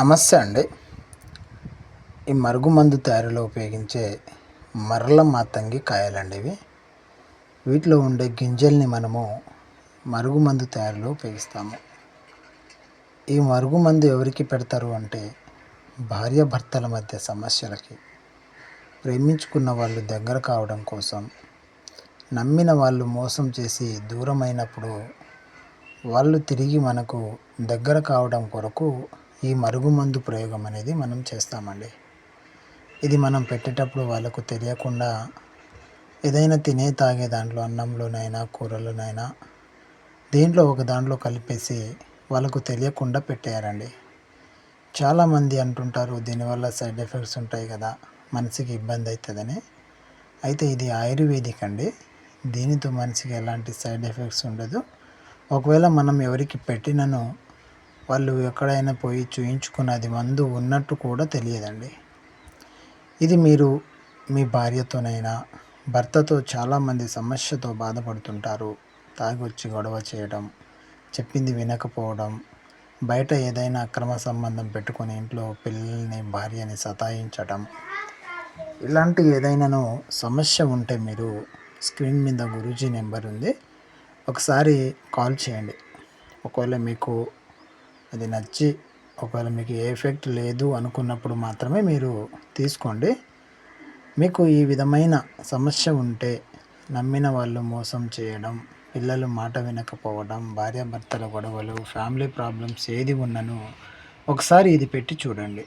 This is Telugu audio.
నమస్తే అండి. ఈ మరుగుమందు తయారీలో ఉపయోగించే మరల మాతంగి కాయలండి ఇవి. వీటిలో ఉండే గింజల్ని మనము మరుగుమందు తయారీలో ఉపయోగిస్తాము. ఈ మరుగుమందు ఎవరికి పెడతారు అంటే భార్యాభర్తల మధ్య సమస్యలకి, ప్రేమించుకున్న వాళ్ళు దగ్గర కావడం కోసం, నమ్మిన వాళ్ళు మోసం చేసి దూరమైనప్పుడు వాళ్ళు తిరిగి మనకు దగ్గర కావడం కొరకు ఈ మరుగుమందు ప్రయోగం అనేది మనం చేస్తామండి. ఇది మనం పెట్టేటప్పుడు వాళ్ళకు తెలియకుండా ఏదైనా తినే తాగే దాంట్లో అన్నంలోనైనా కూరలోనైనా దేంట్లో ఒక దాంట్లో కలిపేసి వాళ్ళకు తెలియకుండా పెట్టేయాలండి. చాలామంది అంటుంటారు దీనివల్ల సైడ్ ఎఫెక్ట్స్ ఉంటాయి కదా, మనిషికి ఇబ్బంది అవుతుందని. అయితే ఇది ఆయుర్వేదిక్ అండి. దీనితో మనిషికి ఎలాంటి సైడ్ ఎఫెక్ట్స్ ఉండదు. ఒకవేళ మనం ఎవరికి పెట్టినను వాళ్ళు ఎక్కడైనా పోయి చూయించుకున్నది మందు ఉన్నట్టు కూడా తెలియదండి. ఇది మీరు మీ భార్యతోనైనా భర్తతో చాలామంది సమస్యతో బాధపడుతుంటారు. తాగొచ్చి గొడవ చేయడం, చెప్పింది వినకపోవడం, బయట ఏదైనా అక్రమ సంబంధం పెట్టుకొని ఇంట్లో పిల్లల్ని భార్యని సతాయించడం, ఇలాంటి ఏదైనాను సమస్య ఉంటే మీరు స్క్రీన్ మీద గురూజీ నెంబర్ ఉంది, ఒకసారి కాల్ చేయండి. ఒకవేళ మీకు అది నచ్చి ఒకవేళ మీకు ఏ ఎఫెక్ట్ లేదు అనుకున్నప్పుడు మాత్రమే మీరు తీసుకోండి. మీకు ఈ విధమైన సమస్య ఉంటే నమ్మిన వాళ్ళు మోసం చేయడం, పిల్లలు మాట వినకపోవడం, భార్యాభర్తల గొడవలు, ఫ్యామిలీ ప్రాబ్లమ్స్ ఏది ఉన్నను ఒకసారి ఇది పెట్టి చూడండి.